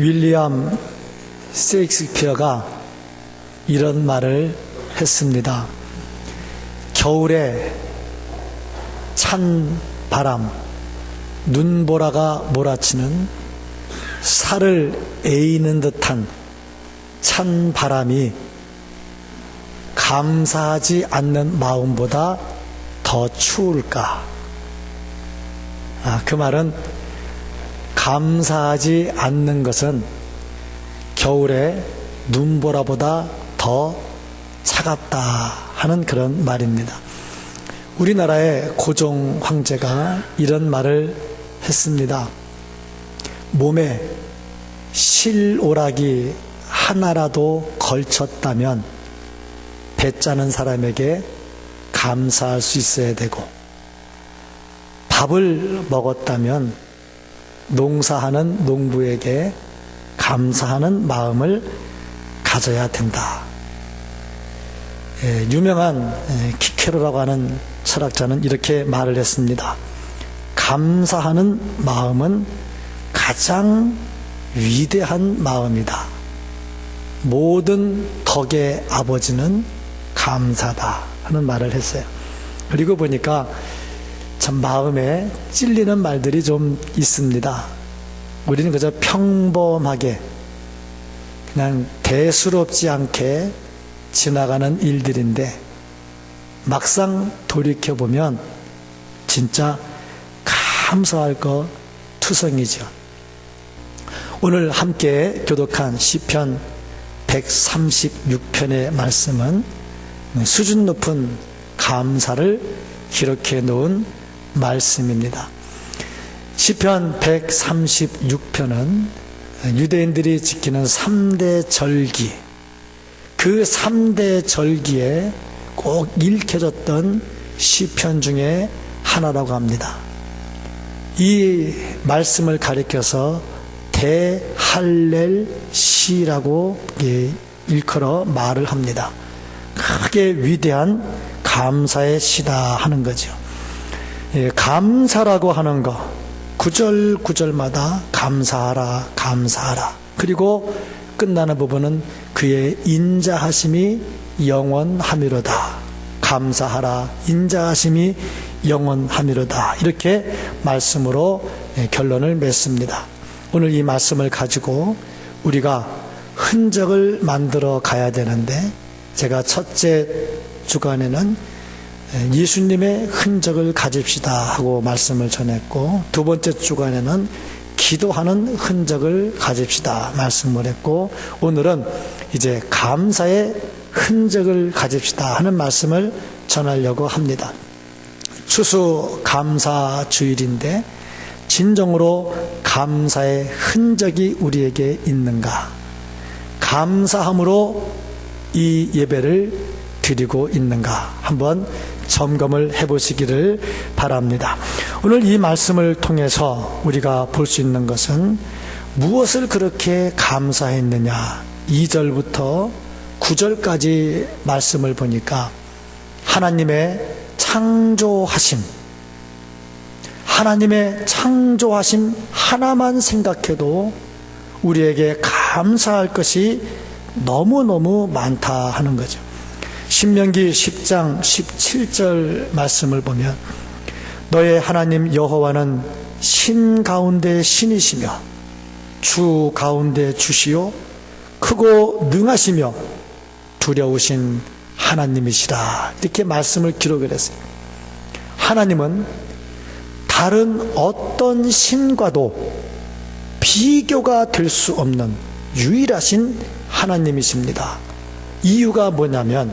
윌리엄 셰익스피어가 이런 말을 했습니다. 겨울에 찬 바람, 눈보라가 몰아치는 살을 에이는 듯한 찬 바람이 감사하지 않는 마음보다 더 추울까? 그 말은 감사하지 않는 것은 겨울에 눈보라보다 더 차갑다 하는 그런 말입니다. 우리나라의 고종 황제가 이런 말을 했습니다. 몸에 실오락이 하나라도 걸쳤다면 배짜는 사람에게 감사할 수 있어야 되고, 밥을 먹었다면 농사하는 농부에게 감사하는 마음을 가져야 된다. 유명한 키케로라고 하는 철학자는 이렇게 말을 했습니다. 감사하는 마음은 가장 위대한 마음이다. 모든 덕의 아버지는 감사다 하는 말을 했어요. 그리고 보니까 참 마음에 찔리는 말들이 좀 있습니다. 우리는 그저 평범하게 그냥 대수롭지 않게 지나가는 일들인데 막상 돌이켜보면 진짜 감사할 거 투성이죠. 오늘 함께 교독한 시편 136편의 말씀은 수준 높은 감사를 기록해 놓은 말씀입니다. 시편 136편은 유대인들이 지키는 3대 절기, 그 3대 절기에 꼭 읽혀졌던 시편 중에 하나라고 합니다. 이 말씀을 가리켜서 대할렐 시라고 일컬어 말을 합니다. 크게 위대한 감사의 시다 하는 거죠. 감사라고 하는 것, 구절구절마다 감사하라, 감사하라. 그리고 끝나는 부분은 그의 인자하심이 영원하미로다. 감사하라, 인자하심이 영원하미로다. 이렇게 말씀으로 결론을 맺습니다. 오늘 이 말씀을 가지고 우리가 흔적을 만들어 가야 되는데, 제가 첫째 주간에는 예수님의 흔적을 가집시다 하고 말씀을 전했고, 두 번째 주간에는 기도하는 흔적을 가집시다 말씀을 했고, 오늘은 이제 감사의 흔적을 가집시다 하는 말씀을 전하려고 합니다. 추수 감사 주일인데 진정으로 감사의 흔적이 우리에게 있는가? 감사함으로 이 예배를 드리고 있는가? 한번 점검을 해보시기를 바랍니다. 오늘 이 말씀을 통해서 우리가 볼 수 있는 것은 무엇을 그렇게 감사했느냐? 2절부터 9절까지 말씀을 보니까 하나님의 창조하심, 하나님의 창조하심 하나만 생각해도 우리에게 감사할 것이 너무너무 많다 하는 거죠. 신명기 10장 17절 말씀을 보면 너의 하나님 여호와는 신 가운데 신이시며 주 가운데 주시요 크고 능하시며 두려우신 하나님이시라. 이렇게 말씀을 기록을 했어요. 하나님은 다른 어떤 신과도 비교가 될 수 없는 유일하신 하나님이십니다. 이유가 뭐냐면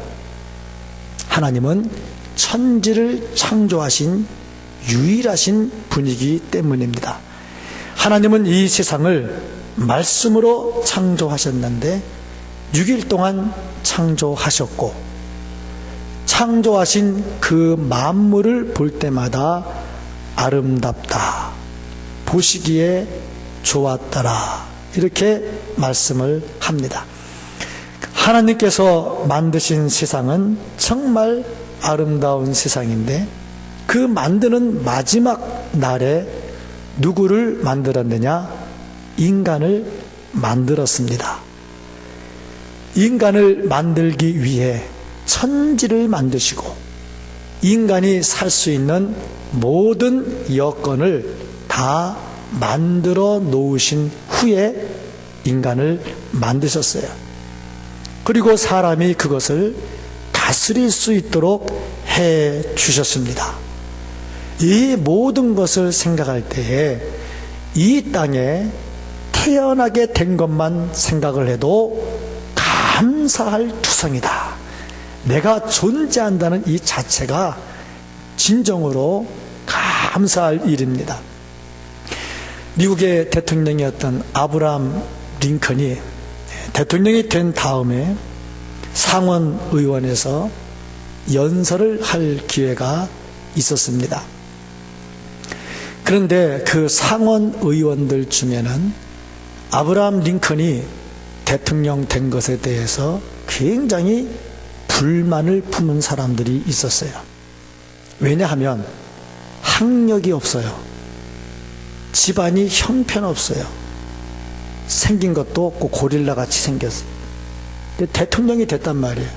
하나님은 천지를 창조하신 유일하신 분이기 때문입니다. 하나님은 이 세상을 말씀으로 창조하셨는데 6일 동안 창조하셨고, 창조하신 그 만물을 볼 때마다 아름답다, 보시기에 좋았더라, 이렇게 말씀을 합니다. 하나님께서 만드신 세상은 정말 아름다운 세상인데 그 만드는 마지막 날에 누구를 만들었느냐? 인간을 만들었습니다. 인간을 만들기 위해 천지를 만드시고 인간이 살 수 있는 모든 여건을 다 만들어 놓으신 후에 인간을 만드셨어요. 그리고 사람이 그것을 다스릴 수 있도록 해 주셨습니다. 이 모든 것을 생각할 때에 이 땅에 태어나게 된 것만 생각을 해도 감사할 투성이다. 내가 존재한다는 이 자체가 진정으로 감사할 일입니다. 미국의 대통령이었던 아브라함 링컨이 대통령이 된 다음에 상원 의원에서 연설을 할 기회가 있었습니다. 그런데 그 상원 의원들 중에는 아브라함 링컨이 대통령 된 것에 대해서 굉장히 불만을 품은 사람들이 있었어요. 왜냐하면 학력이 없어요. 집안이 형편없어요. 생긴 것도 없고 고릴라같이 생겼어요. 근데 대통령이 됐단 말이에요.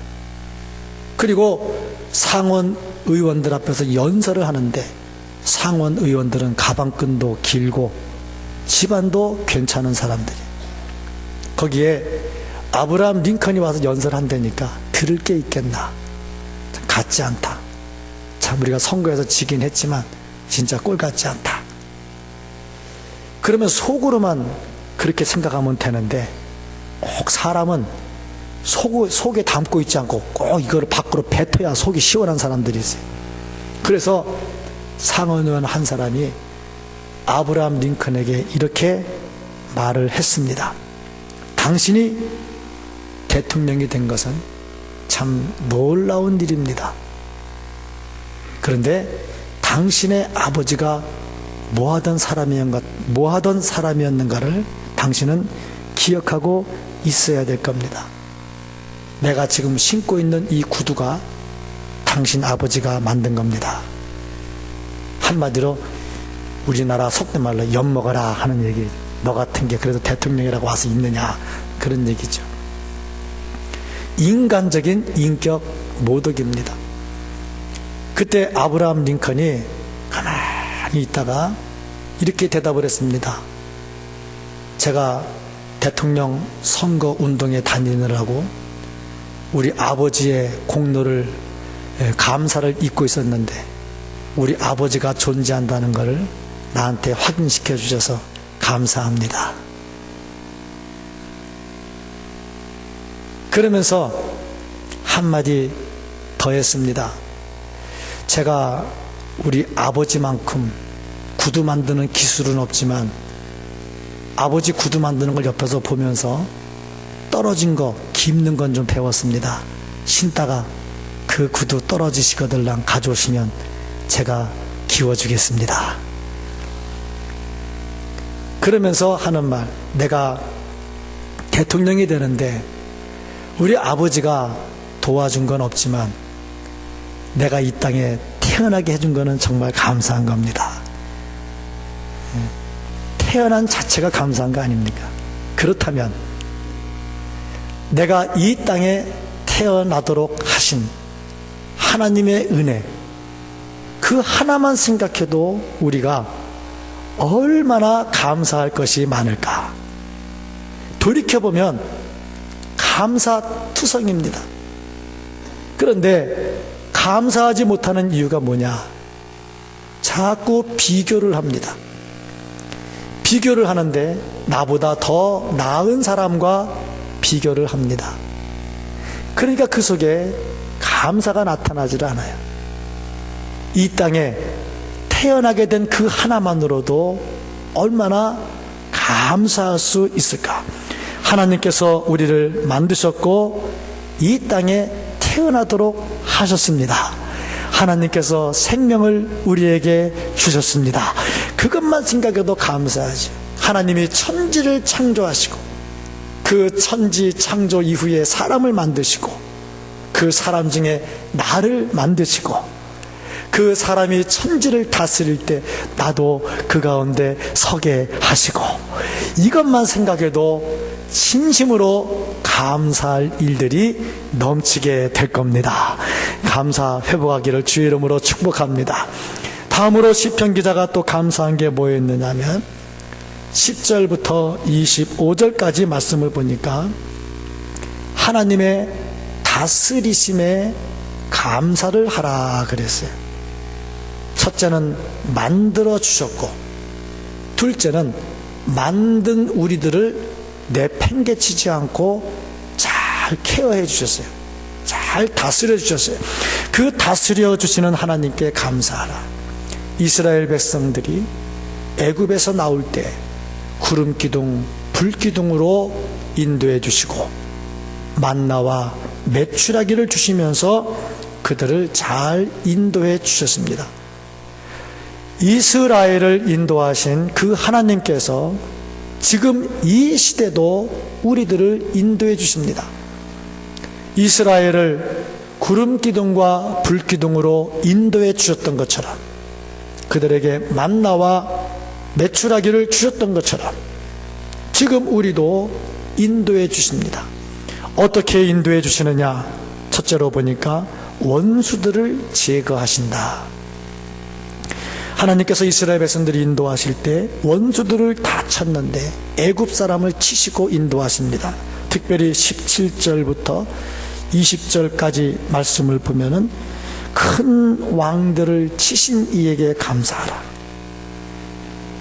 그리고 상원 의원들 앞에서 연설을 하는데 상원 의원들은 가방끈도 길고 집안도 괜찮은 사람들이에요. 거기에 아브라함 링컨이 와서 연설한다니까 들을 게 있겠나. 같지 않다. 참 우리가 선거에서 지긴 했지만 진짜 꼴 같지 않다. 그러면 속으로만 그렇게 생각하면 되는데 꼭 사람은 속에 담고 있지 않고 꼭 이거를 밖으로 뱉어야 속이 시원한 사람들이 있어요. 그래서 상원의원 한 사람이 아브라함 링컨에게 이렇게 말을 했습니다. 당신이 대통령이 된 것은 참 놀라운 일입니다. 그런데 당신의 아버지가 뭐 하던 사람이었는가를 당신은 기억하고 있어야 될 겁니다. 내가 지금 신고 있는 이 구두가 당신 아버지가 만든 겁니다. 한마디로 우리나라 속된 말로 엿먹어라 하는 얘기. 너 같은 게 그래도 대통령이라고 와서 있느냐, 그런 얘기죠. 인간적인 인격 모독입니다. 그때 아브라함 링컨이 가만히 있다가 이렇게 대답을 했습니다. 제가 대통령 선거 운동에 다니느라고 우리 아버지의 공로를, 감사를 잊고 있었는데 우리 아버지가 존재한다는 것을 나한테 확인시켜 주셔서 감사합니다. 그러면서 한마디 더 했습니다. 제가 우리 아버지만큼 구두 만드는 기술은 없지만 아버지 구두 만드는 걸 옆에서 보면서 떨어진 거, 깁는 건 좀 배웠습니다. 신다가 그 구두 떨어지시거들랑 가져오시면 제가 기워주겠습니다. 그러면서 하는 말, 내가 대통령이 되는데 우리 아버지가 도와준 건 없지만 내가 이 땅에 태어나게 해준 거는 정말 감사한 겁니다. 태어난 자체가 감사한 거 아닙니까? 그렇다면 내가 이 땅에 태어나도록 하신 하나님의 은혜, 그 하나만 생각해도 우리가 얼마나 감사할 것이 많을까. 돌이켜보면 감사투성입니다. 그런데 감사하지 못하는 이유가 뭐냐? 자꾸 비교를 합니다. 비교를 하는데 나보다 더 나은 사람과 비교를 합니다. 그러니까 그 속에 감사가 나타나질 않아요. 이 땅에 태어나게 된 그 하나만으로도 얼마나 감사할 수 있을까? 하나님께서 우리를 만드셨고 이 땅에 태어나도록 하셨습니다. 하나님께서 생명을 우리에게 주셨습니다. 그것만 생각해도 감사하죠. 하나님이 천지를 창조하시고 그 천지 창조 이후에 사람을 만드시고 그 사람 중에 나를 만드시고 그 사람이 천지를 다스릴 때 나도 그 가운데 서게 하시고, 이것만 생각해도 진심으로 감사할 일들이 넘치게 될 겁니다. 감사 회복하기를 주의 이름으로 축복합니다. 다음으로 시편 기자가 또 감사한 게 뭐였느냐면 10절부터 25절까지 말씀을 보니까 하나님의 다스리심에 감사를 하라 그랬어요. 첫째는 만들어 주셨고, 둘째는 만든 우리들을 내팽개치지 않고 잘 케어해 주셨어요. 잘 다스려 주셨어요. 그 다스려 주시는 하나님께 감사하라. 이스라엘 백성들이 애굽에서 나올 때 구름 기둥, 불 기둥으로 인도해 주시고 만나와 메추라기를 주시면서 그들을 잘 인도해 주셨습니다. 이스라엘을 인도하신 그 하나님께서 지금 이 시대도 우리들을 인도해 주십니다. 이스라엘을 구름 기둥과 불 기둥으로 인도해 주셨던 것처럼, 그들에게 만나와 메추라기를 주셨던 것처럼 지금 우리도 인도해 주십니다. 어떻게 인도해 주시느냐? 첫째로 보니까 원수들을 제거하신다. 하나님께서 이스라엘 백성들이 인도하실 때 원수들을 다 쳤는데 애굽 사람을 치시고 인도하십니다. 특별히 17절부터 20절까지 말씀을 보면은 큰 왕들을 치신 이에게 감사하라.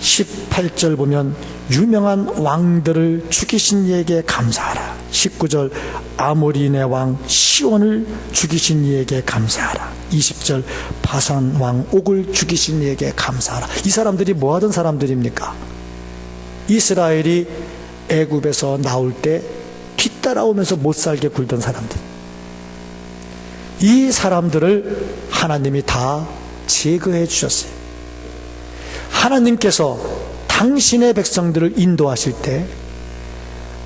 18절 보면 유명한 왕들을 죽이신 이에게 감사하라. 19절 아모리네 왕 시온을 죽이신 이에게 감사하라. 20절 바산 왕 옥을 죽이신 이에게 감사하라. 이 사람들이 뭐 하던 사람들입니까? 이스라엘이 애굽에서 나올 때 뒤따라오면서 못살게 굴던 사람들. 이 사람들을 하나님이 다 제거해 주셨어요. 하나님께서 당신의 백성들을 인도하실 때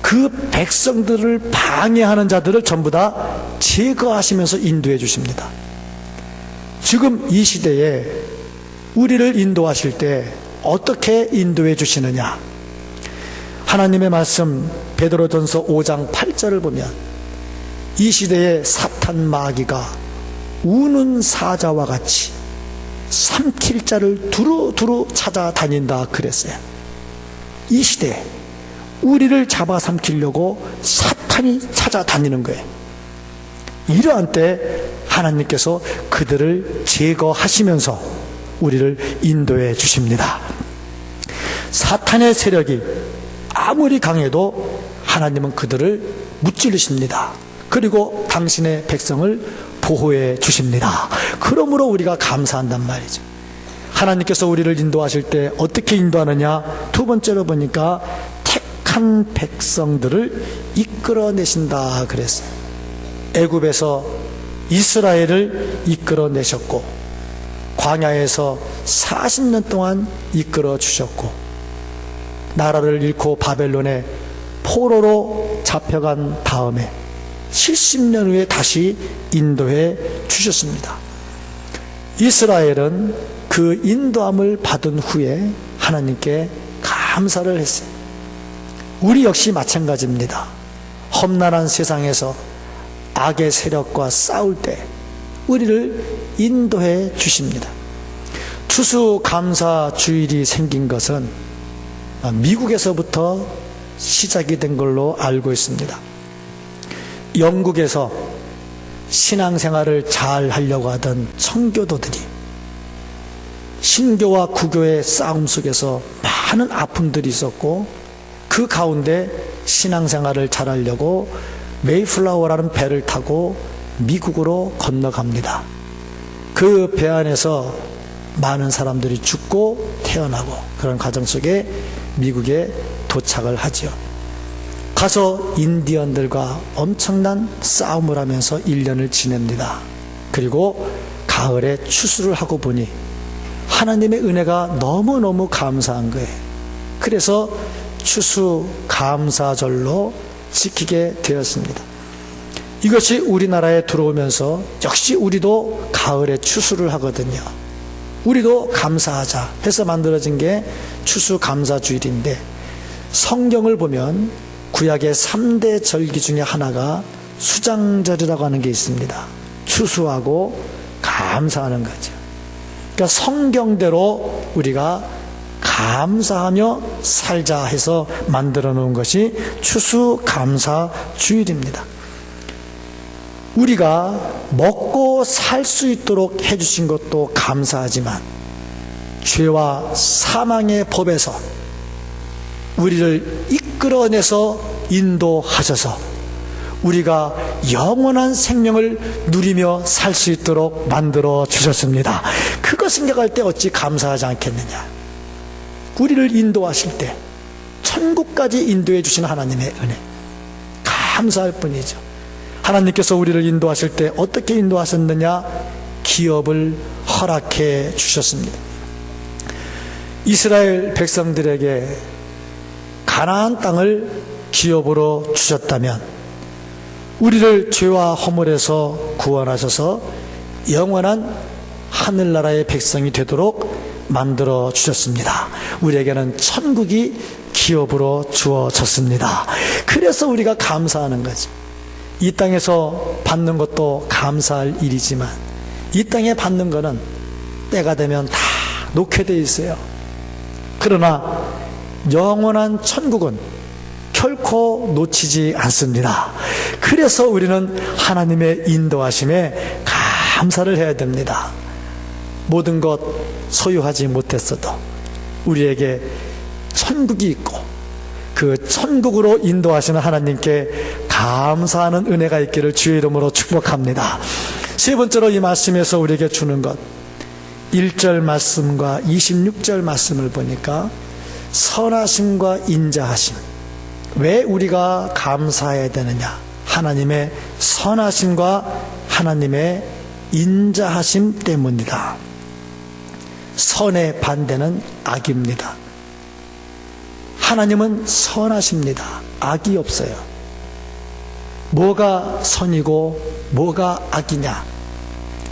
그 백성들을 방해하는 자들을 전부 다 제거하시면서 인도해 주십니다. 지금 이 시대에 우리를 인도하실 때 어떻게 인도해 주시느냐? 하나님의 말씀 베드로전서 5장 8절을 보면 이 시대에 사탄 마귀가 우는 사자와 같이 삼킬 자를 두루두루 찾아다닌다 그랬어요. 이 시대에 우리를 잡아 삼키려고 사탄이 찾아다니는 거예요. 이러한 때 하나님께서 그들을 제거하시면서 우리를 인도해 주십니다. 사탄의 세력이 아무리 강해도 하나님은 그들을 무찌르십니다. 그리고 당신의 백성을 보호해 주십니다. 그러므로 우리가 감사한단 말이죠. 하나님께서 우리를 인도하실 때 어떻게 인도하느냐? 두 번째로 보니까 택한 백성들을 이끌어내신다 그랬어요. 애굽에서 이스라엘을 이끌어내셨고 광야에서 40년 동안 이끌어 주셨고 나라를 잃고 바벨론에 포로로 잡혀간 다음에 70년 후에 다시 인도해 주셨습니다. 이스라엘은 그 인도함을 받은 후에 하나님께 감사를 했어요. 우리 역시 마찬가지입니다. 험난한 세상에서 악의 세력과 싸울 때 우리를 인도해 주십니다. 추수감사 주일이 생긴 것은 미국에서부터 시작이 된 걸로 알고 있습니다. 영국에서 신앙생활을 잘 하려고 하던 청교도들이 신교와 구교의 싸움 속에서 많은 아픔들이 있었고 그 가운데 신앙생활을 잘 하려고 메이플라워라는 배를 타고 미국으로 건너갑니다. 그 배 안에서 많은 사람들이 죽고 태어나고 그런 과정 속에 미국에 도착을 하죠. 가서 인디언들과 엄청난 싸움을 하면서 1년을 지냅니다. 그리고 가을에 추수를 하고 보니 하나님의 은혜가 너무너무 감사한 거예요. 그래서 추수감사절로 지키게 되었습니다. 이것이 우리나라에 들어오면서 역시 우리도 가을에 추수를 하거든요. 우리도 감사하자 해서 만들어진 게 추수감사주일인데 성경을 보면 구약의 3대 절기 중에 하나가 수장절이라고 하는 게 있습니다. 추수하고 감사하는 거죠. 그러니까 성경대로 우리가 감사하며 살자 해서 만들어 놓은 것이 추수감사주일입니다. 우리가 먹고 살 수 있도록 해주신 것도 감사하지만 죄와 사망의 법에서 우리를 이끌어내서 인도하셔서 우리가 영원한 생명을 누리며 살 수 있도록 만들어 주셨습니다. 그거 생각할 때 어찌 감사하지 않겠느냐. 우리를 인도하실 때 천국까지 인도해 주신 하나님의 은혜, 감사할 뿐이죠. 하나님께서 우리를 인도하실 때 어떻게 인도하셨느냐? 기업을 허락해 주셨습니다. 이스라엘 백성들에게 가나안 땅을 기업으로 주셨다면 우리를 죄와 허물에서 구원하셔서 영원한 하늘나라의 백성이 되도록 만들어 주셨습니다. 우리에게는 천국이 기업으로 주어졌습니다. 그래서 우리가 감사하는 거죠. 이 땅에서 받는 것도 감사할 일이지만 이 땅에 받는 거는 때가 되면 다 놓게 돼 있어요. 그러나 영원한 천국은 결코 놓치지 않습니다. 그래서 우리는 하나님의 인도하심에 감사를 해야 됩니다. 모든 것 소유하지 못했어도 우리에게 천국이 있고 그 천국으로 인도하시는 하나님께 감사하는 은혜가 있기를 주의 이름으로 축복합니다. 세 번째로 이 말씀에서 우리에게 주는 것, 1절 말씀과 26절 말씀을 보니까 선하심과 인자하심. 왜 우리가 감사해야 되느냐? 하나님의 선하심과 하나님의 인자하심 때문이다. 선의 반대는 악입니다. 하나님은 선하십니다. 악이 없어요. 뭐가 선이고 뭐가 악이냐?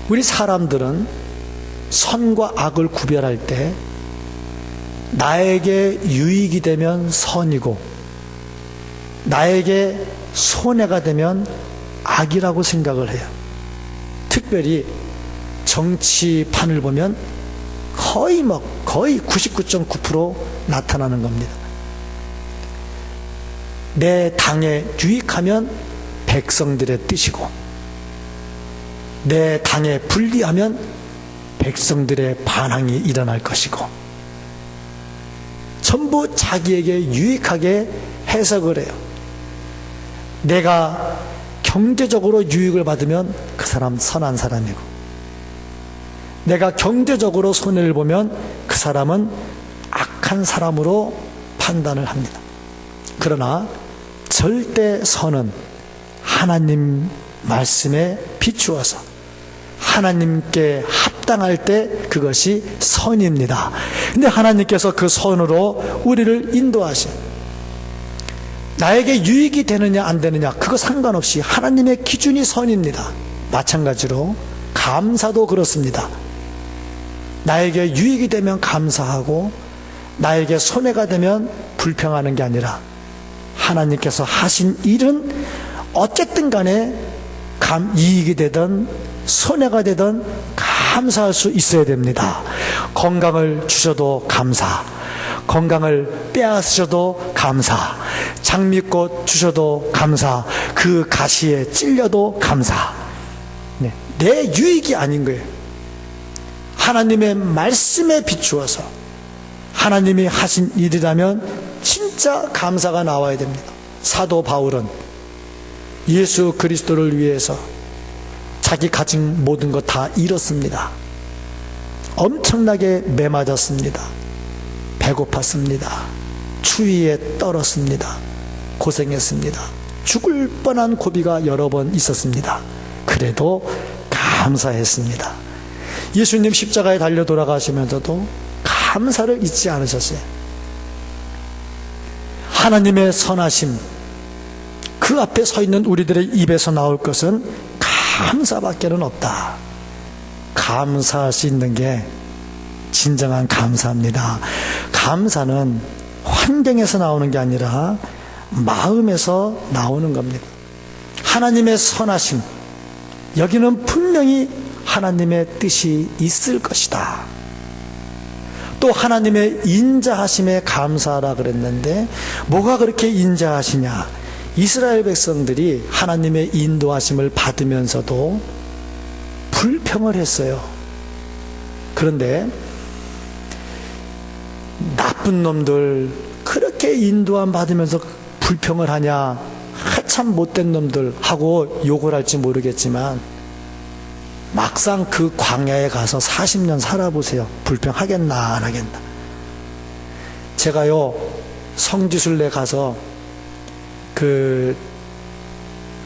우리 사람들은 선과 악을 구별할 때 나에게 유익이 되면 선이고 나에게 손해가 되면 악이라고 생각을 해요. 특별히 정치판을 보면 거의 99.9% 나타나는 겁니다. 내 당에 유익하면 백성들의 뜻이고 내 당에 불리하면 백성들의 반항이 일어날 것이고 전부 자기에게 유익하게 해석을 해요. 내가 경제적으로 유익을 받으면 그 사람 선한 사람이고 내가 경제적으로 손해를 보면 그 사람은 악한 사람으로 판단을 합니다. 그러나 절대 선은 하나님 말씀에 비추어서 하나님께 합당할 때 그것이 선입니다. 근데 하나님께서 그 선으로 우리를 인도하신, 나에게 유익이 되느냐 안 되느냐 그거 상관없이 하나님의 기준이 선입니다. 마찬가지로 감사도 그렇습니다. 나에게 유익이 되면 감사하고 나에게 손해가 되면 불평하는 게 아니라 하나님께서 하신 일은 어쨌든 간에 이익이 되든 손해가 되든 감사할 수 있어야 됩니다. 건강을 주셔도 감사, 건강을 빼앗으셔도 감사, 장미꽃 주셔도 감사, 그 가시에 찔려도 감사. 내 유익이 아닌 거예요. 하나님의 말씀에 비추어서 하나님이 하신 일이라면 진짜 감사가 나와야 됩니다. 사도 바울은 예수 그리스도를 위해서 자기 가진 모든 것 다 잃었습니다. 엄청나게 매맞았습니다. 배고팠습니다. 추위에 떨었습니다. 고생했습니다. 죽을 뻔한 고비가 여러 번 있었습니다. 그래도 감사했습니다. 예수님 십자가에 달려 돌아가시면서도 감사를 잊지 않으셨어요. 하나님의 선하심, 그 앞에 서 있는 우리들의 입에서 나올 것은 감사밖에는 없다. 감사할 수 있는 게 진정한 감사입니다. 감사는 환경에서 나오는 게 아니라 마음에서 나오는 겁니다. 하나님의 선하심, 여기는 분명히 하나님의 뜻이 있을 것이다. 또 하나님의 인자하심에 감사하라 그랬는데 뭐가 그렇게 인자하시냐? 이스라엘 백성들이 하나님의 인도하심을 받으면서도 불평을 했어요. 그런데 나쁜 놈들, 그렇게 인도함 받으면서 불평을 하냐, 참 못된 놈들 하고 욕을 할지 모르겠지만 막상 그 광야에 가서 40년 살아보세요. 불평하겠나 안 하겠나. 제가요 성지순례 가서 그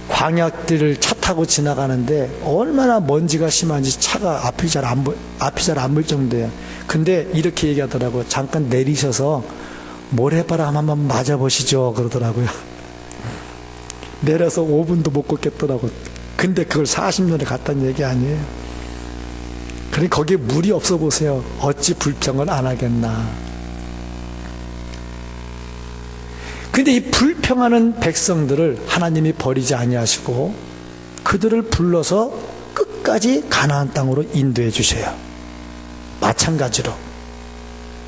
광야길을 차 타고 지나가는데 얼마나 먼지가 심한지 차가 앞이 잘 안 보일 정도예요. 근데 이렇게 얘기하더라고요. 잠깐 내리셔서 모래바람 한번 맞아보시죠 그러더라고요. 내려서 5분도 못 걷겠더라고요. 근데 그걸 40년에 갔다는 얘기 아니에요. 그러니 거기에 물이 없어 보세요. 어찌 불평을 안 하겠나. 근데 이 불평하는 백성들을 하나님이 버리지 아니하시고 그들을 불러서 끝까지 가나안 땅으로 인도해 주셔요. 마찬가지로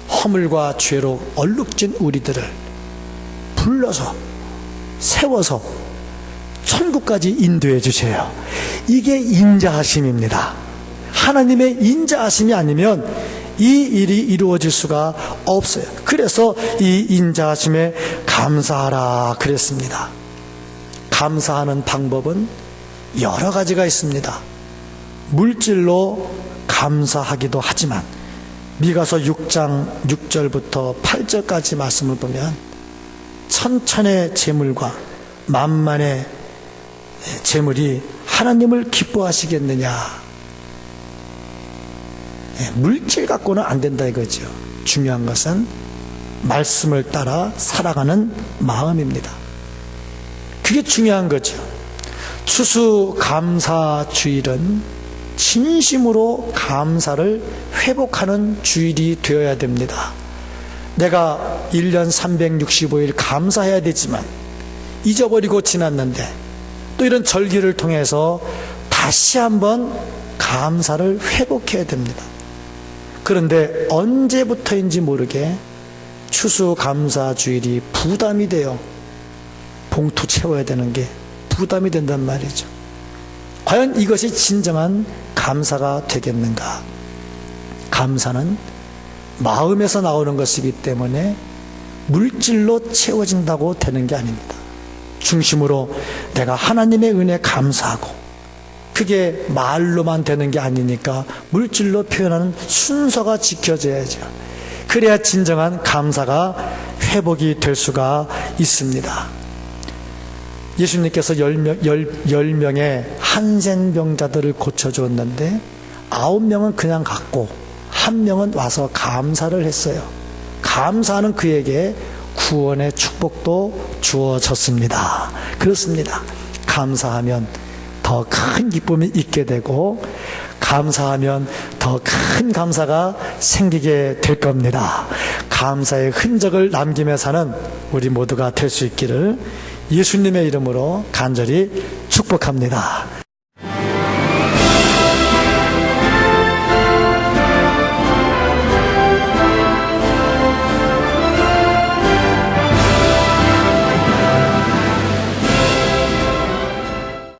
허물과 죄로 얼룩진 우리들을 불러서 세워서 천국까지 인도해 주셔요. 이게 인자하심입니다. 하나님의 인자하심이 아니면 이 일이 이루어질 수가 없어요. 그래서 이 인자하심에 감사하라 그랬습니다. 감사하는 방법은 여러 가지가 있습니다. 물질로 감사하기도 하지만 미가서 6장 6절부터 8절까지 말씀을 보면 천천의 재물과 만만의 재물이 하나님을 기뻐하시겠느냐. 물질 갖고는 안 된다 이거죠. 중요한 것은 말씀을 따라 살아가는 마음입니다. 그게 중요한 거죠. 추수감사주일은 진심으로 감사를 회복하는 주일이 되어야 됩니다. 내가 1년 365일 감사해야 되지만 잊어버리고 지났는데 또 이런 절기를 통해서 다시 한번 감사를 회복해야 됩니다. 그런데 언제부터인지 모르게 추수감사주일이 부담이 돼요. 봉투 채워야 되는 게 부담이 된단 말이죠. 과연 이것이 진정한 감사가 되겠는가? 감사는 마음에서 나오는 것이기 때문에 물질로 채워진다고 되는 게 아닙니다. 중심으로 내가 하나님의 은혜에 감사하고 그게 말로만 되는 게 아니니까 물질로 표현하는 순서가 지켜져야죠. 그래야 진정한 감사가 회복이 될 수가 있습니다. 예수님께서 10명의 한센병자들을 고쳐주었는데 9명은 그냥 갔고 1명은 와서 감사를 했어요. 감사하는 그에게 구원의 축복도 주어졌습니다. 그렇습니다. 감사하면 더 큰 기쁨이 있게 되고 감사하면 더 큰 감사가 생기게 될 겁니다. 감사의 흔적을 남기며 사는 우리 모두가 될 수 있기를 예수님의 이름으로 간절히 축복합니다.